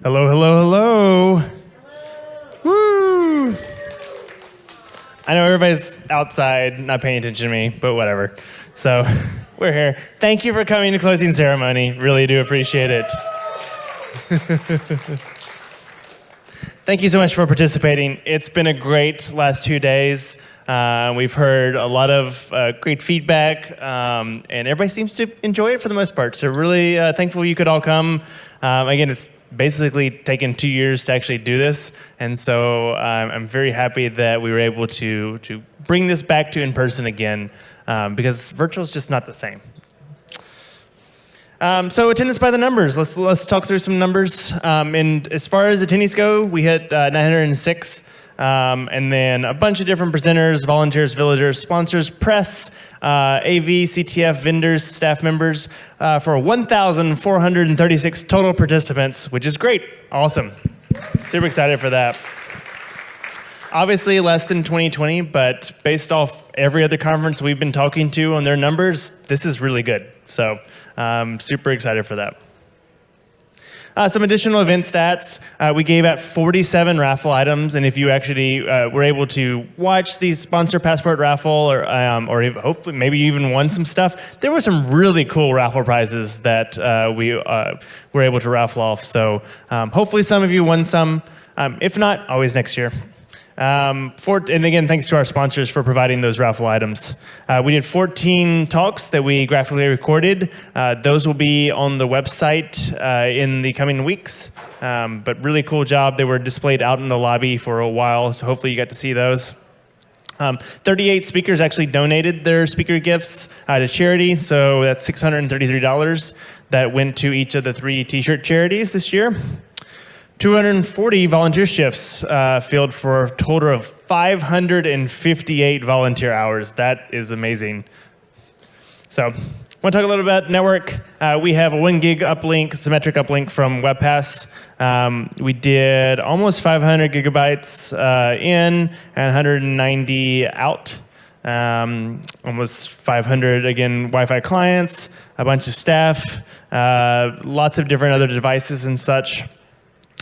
Hello, hello, hello. Woo! I know everybody's outside, not paying attention to me, but whatever. So we're here. Thank you for coming to closing ceremony. Really do appreciate it. Thank you so much for participating. It's been a great last 2 days. We've heard a lot of great feedback, and everybody seems to enjoy it for the most part. So really thankful you could all come. Again, it's basically taken 2 years to actually do this, and so I'm very happy that we were able to bring this back to in person again, because virtual is just not the same. So attendance by the numbers. Let's talk through some numbers. And as far as attendees go, we hit 906. And then a bunch of different presenters, volunteers, villagers, sponsors, press, AV, CTF, vendors, staff members, for 1,436 total participants, which is great. Awesome. Super excited for that. Obviously less than 2020, but based off every other conference we've been talking to on their numbers, this is really good. So super excited for that. Some additional event stats. We gave out 47 raffle items, and if you actually were able to watch the sponsor passport raffle, or hopefully maybe you even won some stuff, there were some really cool raffle prizes that we were able to raffle off. So hopefully some of you won some. If not, always next year. And again, thanks to our sponsors for providing those raffle items. We did 14 talks that we graphically recorded. Those will be on the website in the coming weeks. But really cool job. They were displayed out in the lobby for a while, so hopefully you got to see those. 38 speakers actually donated their speaker gifts to charity, so that's $633 that went to each of the 3 t-shirt charities this year. 240 volunteer shifts filled for a total of 558 volunteer hours. That is amazing. So, I want to talk a little about network. We have a 1 gig uplink, symmetric uplink from WebPass. We did almost 500 gigabytes in and 190 out. Almost 500, again, Wi-Fi clients, a bunch of staff, lots of different other devices and such.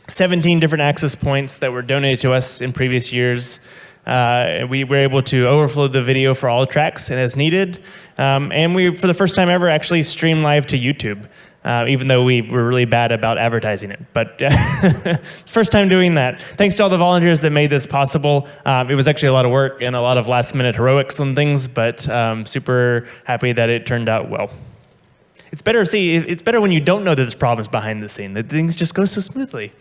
17 different access points that were donated to us in previous years. We were able to overflow the video for all tracks and as needed. And we, for the first time ever, actually streamed live to YouTube, even though we were really bad about advertising it. But first time doing that. Thanks to all the volunteers that made this possible. It was actually a lot of work and a lot of last-minute heroics and things, but super happy that it turned out well. It's better when you don't know that there's problems behind the scene, that things just go so smoothly.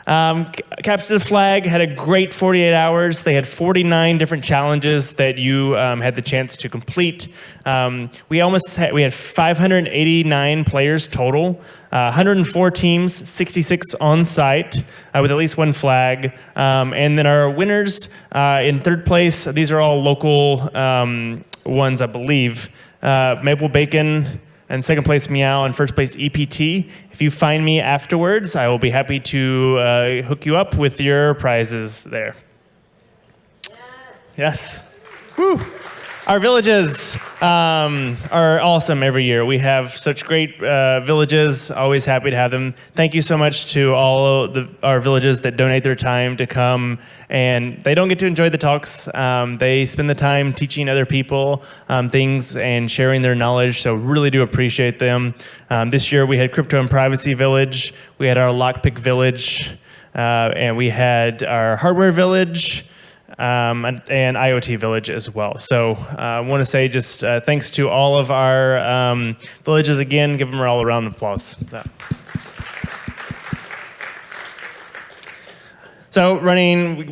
Capture the Flag had a great 48 hours. They had 49 different challenges that you had the chance to complete. We had 589 players total, 104 teams, 66 on site with at least 1 flag. And then our winners in 3rd place, these are all local ones, I believe. Maple Bacon, and 2nd place, Meow, and 1st place, EPT. If you find me afterwards, I will be happy to hook you up with your prizes there. Yes. Woo. Our villages are awesome every year. We have such great villages, always happy to have them. Thank you so much to all our villages that donate their time to come, and they don't get to enjoy the talks. They spend the time teaching other people things and sharing their knowledge, so really do appreciate them. This year we had Crypto and Privacy Village, we had our Lockpick Village, and we had our Hardware Village, and IoT Village as well. So I want to say just thanks to all of our villages again. Give them all a round of applause. So we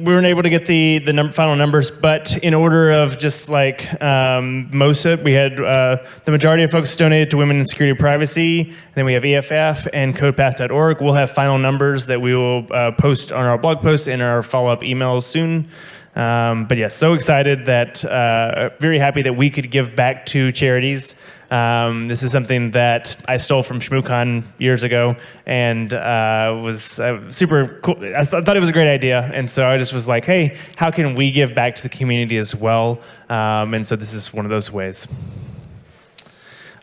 weren't able to get the final numbers, but in order of just like most of it, we had the majority of folks donated to Women in Security and Privacy, and then we have EFF and codepass.org. We'll have final numbers that we will post on our blog post and our follow-up emails soon. But yes, so excited that, very happy that we could give back to charities. This is something that I stole from ShmooCon years ago, and was super cool. I thought it was a great idea, and so I just was like, hey, how can we give back to the community as well? And so this is one of those ways.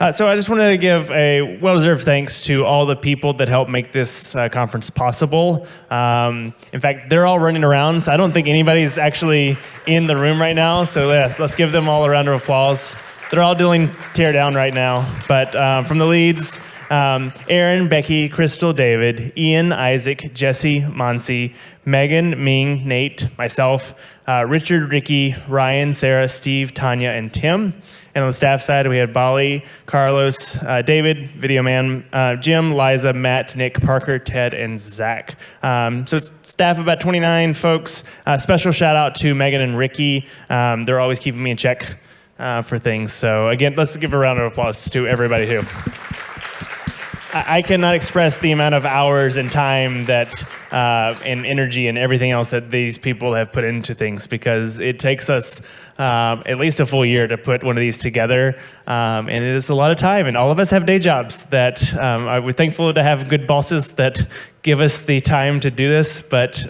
So I just want to give a well-deserved thanks to all the people that helped make this conference possible. In fact, they're all running around, so I don't think anybody's actually in the room right now. So let's give them all a round of applause. They're all doing tear down right now. But from the leads, Aaron, Becky, Crystal, David, Ian, Isaac, Jesse, Monsi, Megan, Ming, Nate, myself, Richard, Ricky, Ryan, Sarah, Steve, Tanya, and Tim. And on the staff side, we had Bali, Carlos, David, Video Man, Jim, Liza, Matt, Nick, Parker, Ted, and Zach. So it's staff about 29 folks. Special shout out to Megan and Ricky. They're always keeping me in check for things. So again, let's give a round of applause to everybody too. I cannot express the amount of hours and time that and energy and everything else that these people have put into things, because it takes us at least a full year to put one of these together, and it is a lot of time, and all of us have day jobs that we're thankful to have good bosses that give us the time to do this, but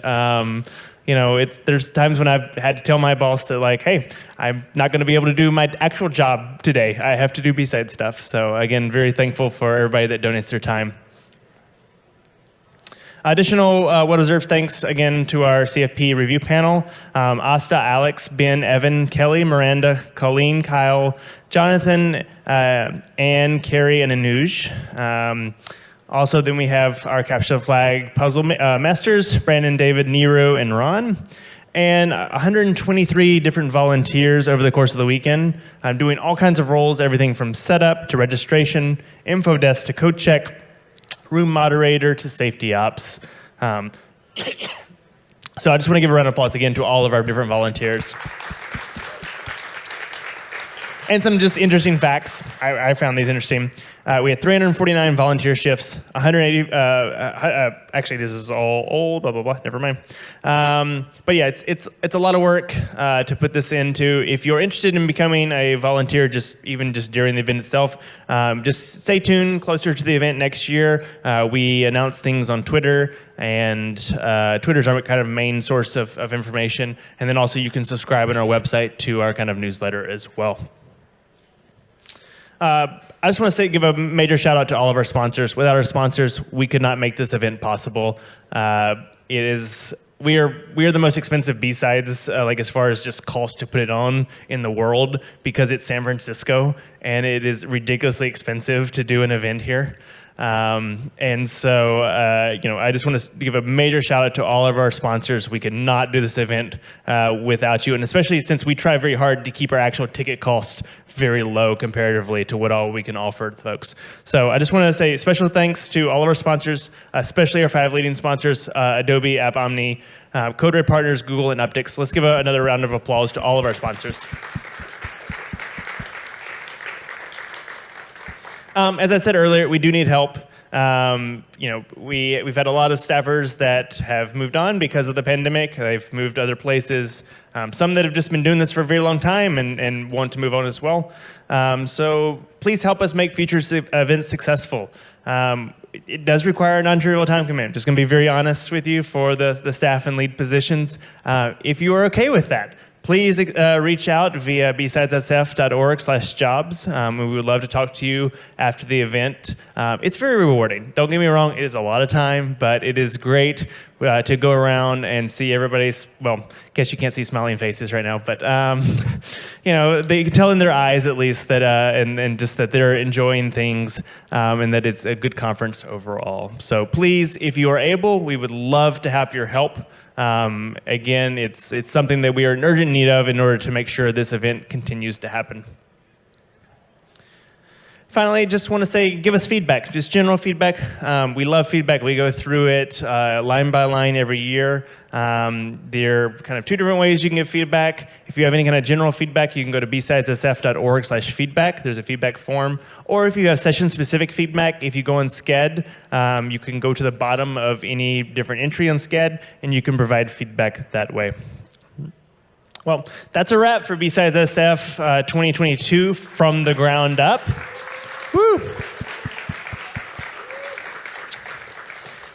there's times when I've had to tell my boss that, like, hey, I'm not going to be able to do my actual job today. I have to do B-side stuff. So again, very thankful for everybody that donates their time. Additional well-deserved thanks again to our CFP review panel. Asta, Alex, Ben, Evan, Kelly, Miranda, Colleen, Kyle, Jonathan, Anne, Carrie, and Anuj. Also, then we have our Capture the Flag puzzle masters, Brandon, David, Nero, and Ron. And 123 different volunteers over the course of the weekend, doing all kinds of roles, everything from setup to registration, info desk to code check, room moderator to safety ops. So I just want to give a round of applause again to all of our different volunteers. And some just interesting facts. I found these interesting. We had 349 volunteer shifts, 180, actually this is all old, blah, blah, blah, never mind. But yeah, it's a lot of work to put this into. If you're interested in becoming a volunteer, even just during the event itself, just stay tuned closer to the event next year. We announce things on Twitter, and Twitter's our kind of main source of information. And then also you can subscribe on our website to our kind of newsletter as well. I just want to give a major shout out to all of our sponsors. Without our sponsors, we could not make this event possible. We are the most expensive B-sides, like as far as just cost to put it on in the world, because it's San Francisco and it is ridiculously expensive to do an event here. And so, I just want to give a major shout out to all of our sponsors. We could not do this event without you, and especially since we try very hard to keep our actual ticket cost very low comparatively to what all we can offer folks. So I just want to say special thanks to all of our sponsors, especially our 5 leading sponsors, Adobe, App Omni, CodeRed Partners, Google, and Uptix. Let's give another round of applause to all of our sponsors. As I said earlier, we do need help. We've had a lot of staffers that have moved on because of the pandemic. They've moved to other places. Some that have just been doing this for a very long time and want to move on as well. So please help us make future events successful. It does require a non-trivial time commitment. Just going to be very honest with you for the staff and lead positions. If you are okay with that, please reach out via BSidesSF.org/jobs. We would love to talk to you after the event. It's very rewarding. Don't get me wrong, it is a lot of time, but it is great to go around and see everybody's, well, I guess you can't see smiling faces right now, but they can tell in their eyes at least that, and just that they're enjoying things, and that it's a good conference overall. So please, if you are able, we would love to have your help. Again, it's something that we are in urgent need of in order to make sure this event continues to happen. Finally, just want to say, give us feedback, just general feedback. We love feedback. We go through it line by line every year. There are kind of 2 different ways you can give feedback. If you have any kind of general feedback, you can go to BSidesSF.org/feedback. There's a feedback form. Or if you have session-specific feedback, if you go on Sched, you can go to the bottom of any different entry on Sched, and you can provide feedback that way. Well, that's a wrap for BSidesSF 2022 from the ground up. Woo!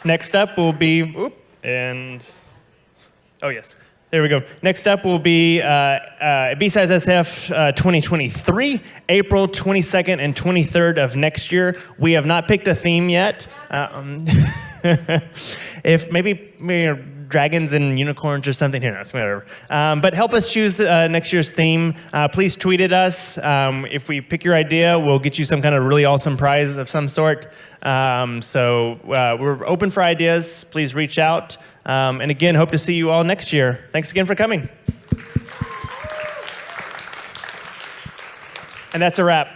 Next up will be, oh yes, There we go. Next up will be BSidesSF 2023, April 22nd and 23rd of next year. We have not picked a theme yet. If maybe dragons and unicorns or something, who knows, whatever. But help us choose next year's theme. Please tweet at us. If we pick your idea, we'll get you some kind of really awesome prize of some sort. So we're open for ideas. Please reach out. And again, hope to see you all next year. Thanks again for coming. And that's a wrap.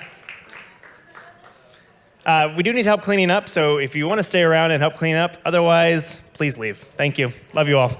We do need help cleaning up, so if you want to stay around and help clean up, otherwise, please leave. Thank you. Love you all.